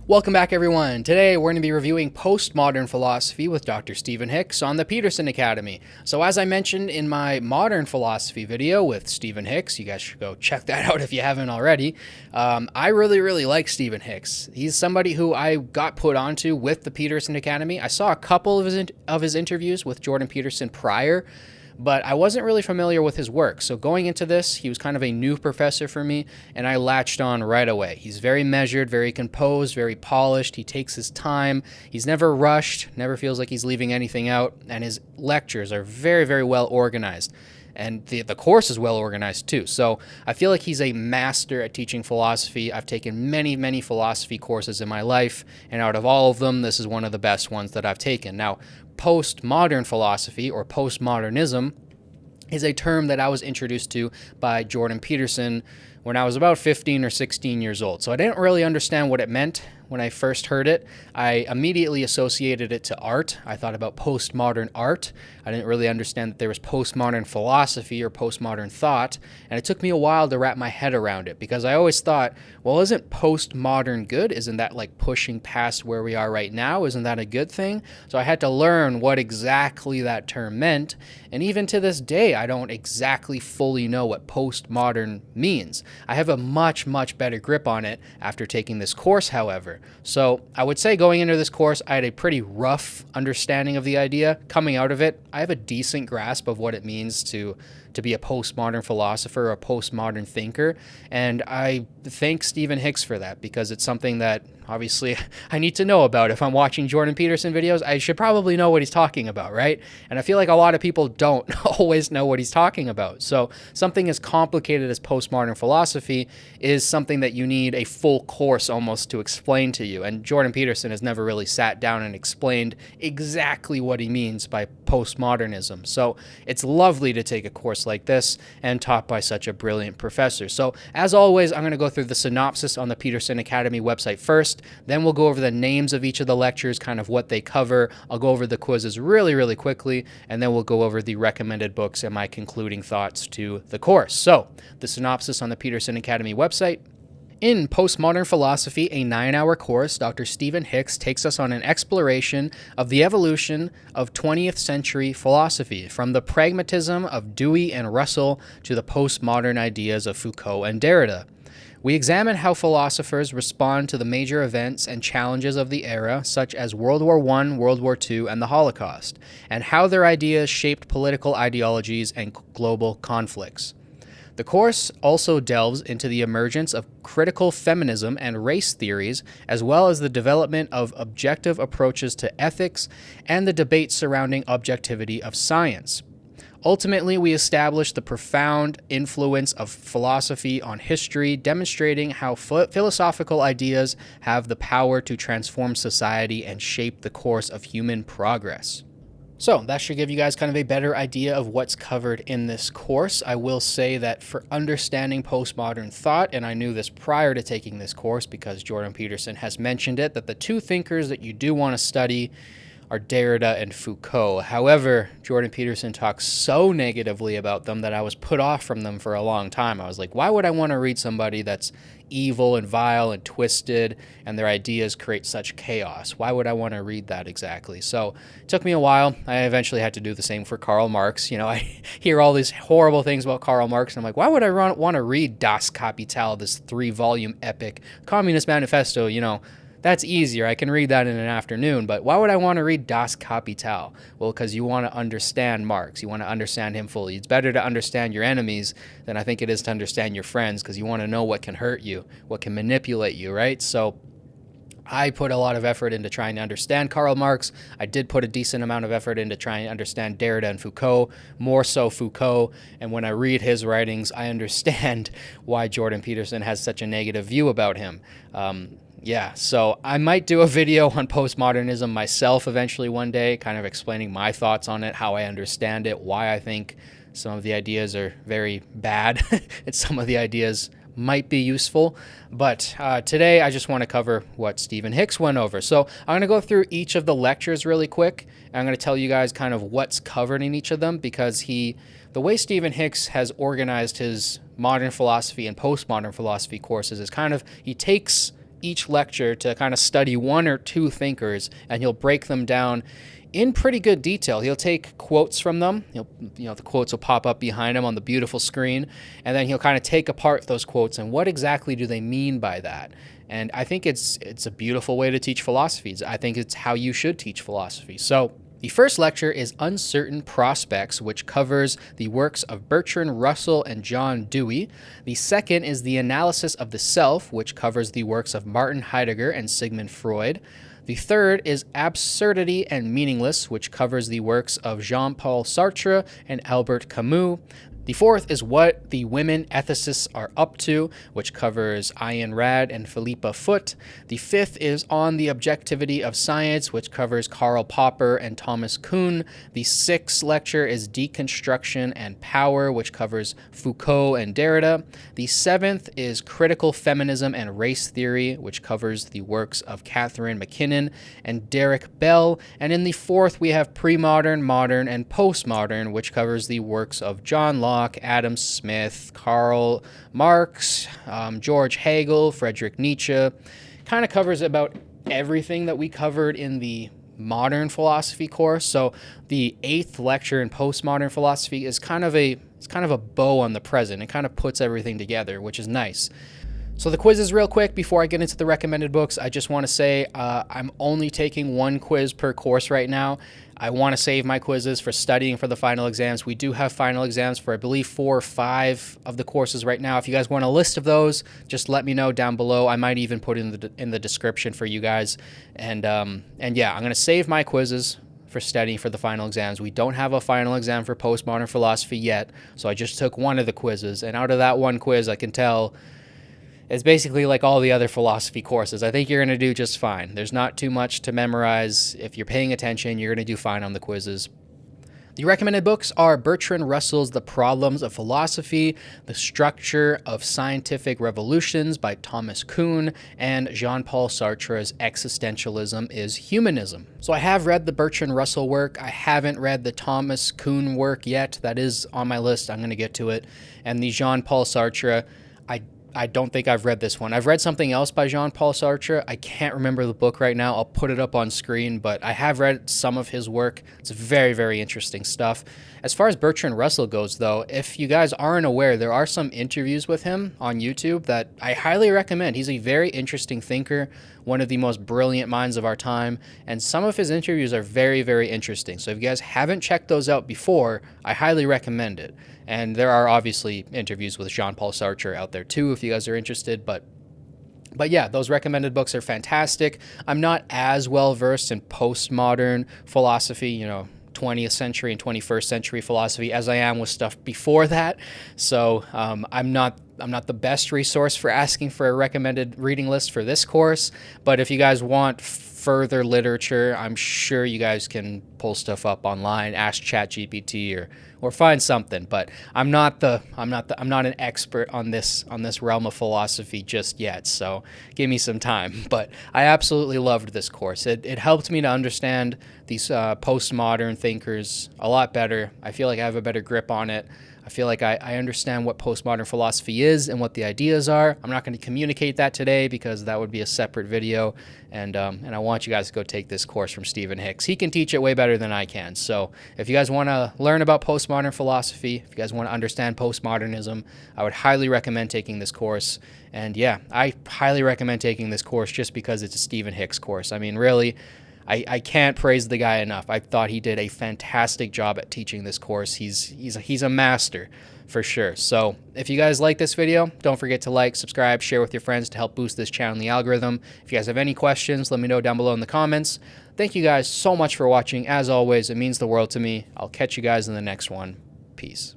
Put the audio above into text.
Welcome back, everyone. Today we're going to be reviewing Postmodern Philosophy with Dr. Stephen Hicks on the Peterson Academy. So as I mentioned in my Modern Philosophy video with Stephen Hicks, you guys should go check that out if you haven't already, I really like Stephen Hicks. He's somebody who I got put onto with the Peterson Academy. I saw a couple of his interviews with Jordan Peterson prior, but I wasn't really familiar with his work. So going into this, he was kind of a new professor for me, and I latched on right away. He's very measured, very composed, very polished. He takes his time. He's never rushed, never feels like he's leaving anything out, and his lectures are very well organized. And the course is well organized too. So I feel like he's a master at teaching philosophy. I've taken many philosophy courses in my life, and out of all of them, this is one of the best ones that I've taken. Now, postmodern philosophy, or postmodernism, is a term that I was introduced to by Jordan Peterson when I was about 15 or 16 years old. So I didn't really understand what it meant when I first heard it. I immediately associated it to art. I thought about postmodern art. I didn't really understand that there was postmodern philosophy or postmodern thought, and it took me a while to wrap my head around it because I always thought, well, isn't postmodern good? Isn't that like pushing past where we are right now? Isn't that a good thing? So I had to learn what exactly that term meant, and even to this day, I don't exactly fully know what postmodern means. I have a much better grip on it after taking this course, however. So I would say going into this course, I had a pretty rough understanding of the idea. Coming out of it, I have a decent grasp of what it means to be a postmodern philosopher or a postmodern thinker. And I thank Stephen Hicks for that because it's something that obviously I need to know about. If I'm watching Jordan Peterson videos, I should probably know what he's talking about, right? And I feel like a lot of people don't always know what he's talking about. So something as complicated as postmodern philosophy is something that you need a full course almost to explain to you. And Jordan Peterson has never really sat down and explained exactly what he means by postmodernism. So it's lovely to take a course like this and taught by such a brilliant professor. So as always, I'm going to go through the synopsis on the Peterson Academy website first. Then we'll go over the names of each of the lectures, kind of what they cover. I'll go over the quizzes really quickly, and then we'll go over the recommended books and my concluding thoughts to the course. So the synopsis on the Peterson Academy website. In Postmodern Philosophy, a 9-hour course, Dr. Stephen Hicks takes us on an exploration of the evolution of 20th century philosophy, from the pragmatism of Dewey and Russell to the postmodern ideas of Foucault and Derrida. We examine how philosophers respond to the major events and challenges of the era, such as World War I, World War II, and the Holocaust, and how their ideas shaped political ideologies and global conflicts. The course also delves into the emergence of critical feminism and race theories, as well as the development of objective approaches to ethics and the debate surrounding objectivity of science. Ultimately, we establish the profound influence of philosophy on history, demonstrating how philosophical ideas have the power to transform society and shape the course of human progress. So that should give you guys kind of a better idea of what's covered in this course. I will say that for understanding postmodern thought, and I knew this prior to taking this course because Jordan Peterson has mentioned it, that the two thinkers that you do want to study are Derrida and Foucault. However, Jordan Peterson talks so negatively about them that I was put off from them for a long time. I was like, why would I want to read somebody that's evil and vile and twisted and their ideas create such chaos? Why would I want to read that exactly? So it took me a while. I eventually had to do the same for Karl Marx. You know, I hear all these horrible things about Karl Marx, and I'm like, why would I want to read Das Kapital, this 3-volume epic Communist Manifesto? You know, that's easier. I can read that in an afternoon, but why would I want to read Das Kapital? Well, because you want to understand Marx. You want to understand him fully. It's better to understand your enemies than I think it is to understand your friends, because you want to know what can hurt you, what can manipulate you, right? So I put a lot of effort into trying to understand Karl Marx. I did put a decent amount of effort into trying to understand Derrida and Foucault, more so Foucault. And when I read his writings, I understand why Jordan Peterson has such a negative view about him. Yeah, so I might do a video on postmodernism myself eventually one day, kind of explaining my thoughts on it, how I understand it, why I think some of the ideas are very bad, and some of the ideas might be useful. But today I just want to cover what Stephen Hicks went over. So I'm going to go through each of the lectures really quick, and I'm going to tell you guys kind of what's covered in each of them, because the way Stephen Hicks has organized his modern philosophy and postmodern philosophy courses is kind of, he takes each lecture to kind of study one or two thinkers, and he'll break them down in pretty good detail. He'll take quotes from them. The quotes will pop up behind him on the beautiful screen, and then he'll kind of take apart those quotes and what exactly do they mean by that. And I think it's a beautiful way to teach philosophy. I think it's how you should teach philosophy. So the first lecture is Uncertain Prospects, which covers the works of Bertrand Russell and John Dewey. The second is The Analysis of the Self, which covers the works of Martin Heidegger and Sigmund Freud. The third is Absurdity and Meaningless, which covers the works of Jean-Paul Sartre and Albert Camus. The fourth is What the Women Ethicists Are Up To, which covers Ayn Rand and Philippa Foot. The fifth is On the Objectivity of Science, which covers Karl Popper and Thomas Kuhn. The sixth lecture is Deconstruction and Power, which covers Foucault and Derrida. The seventh is Critical Feminism and Race Theory, which covers the works of Catherine McKinnon and Derek Bell. And in the fourth, we have Pre-Modern, Modern, and Postmodern, which covers the works of John Locke, Adam Smith, Karl Marx, George Hegel, Friedrich Nietzsche. Kind of covers about everything that we covered in the modern philosophy course. So the eighth lecture in postmodern philosophy is kind of a bow on the present. It kind of puts everything together, which is nice. So the quizzes real quick before I get into the recommended books. I just want to say I'm only taking one quiz per course right now. I want to save my quizzes for studying for the final exams. We do have final exams for, I believe, 4 or 5 of the courses right now. If you guys want a list of those, just let me know down below. I might even put it in the description for you guys. And yeah, I'm going to save my quizzes for studying for the final exams. We don't have a final exam for postmodern philosophy yet, so I just took one of the quizzes. And out of that one quiz, I can tell it's basically like all the other philosophy courses. I think you're going to do just fine. There's not too much to memorize. If you're paying attention, you're going to do fine on the quizzes. The recommended books are Bertrand Russell's The Problems of Philosophy, The Structure of Scientific Revolutions by Thomas Kuhn, and Jean-Paul Sartre's Existentialism is Humanism. So I have read the Bertrand Russell work. I haven't read the Thomas Kuhn work yet. That is on my list. I'm going to get to it. And the Jean-Paul Sartre, I don't think I've read this one. I've read something else by Jean-Paul Sartre. I can't remember the book right now. I'll put it up on screen, but I have read some of his work. It's very, very interesting stuff. As far as Bertrand Russell goes, though, if you guys aren't aware, there are some interviews with him on YouTube that I highly recommend. He's a very interesting thinker, one of the most brilliant minds of our time, and some of his interviews are very, very interesting. So if you guys haven't checked those out before, I highly recommend it. And there are obviously interviews with Jean-Paul Sartre out there too, if you guys are interested. But yeah, those recommended books are fantastic. I'm not as well versed in postmodern philosophy, 20th century and 21st century philosophy as I am with stuff before that. So I'm not the best resource for asking for a recommended reading list for this course. But if you guys want further literature, I'm sure you guys can pull stuff up online, ask ChatGPT or find something. But I'm not an expert on this realm of philosophy just yet. So give me some time. But I absolutely loved this course. It helped me to understand these postmodern thinkers a lot better. I feel like I have a better grip on it. I feel like I understand what postmodern philosophy is and what the ideas are. I'm not going to communicate that today because that would be a separate video, and I want you guys to go take this course from Stephen Hicks. He can teach it way better than I can. So if you guys want to learn about postmodern philosophy, if you guys want to understand postmodernism, I would highly recommend taking this course. And yeah, I highly recommend taking this course just because it's a Stephen Hicks course. I mean, really, I can't praise the guy enough. I thought he did a fantastic job at teaching this course. He's a master for sure. So if you guys like this video, don't forget to like, subscribe, share with your friends to help boost this channel and the algorithm. If you guys have any questions, let me know down below in the comments. Thank you guys so much for watching. As always, it means the world to me. I'll catch you guys in the next one. Peace.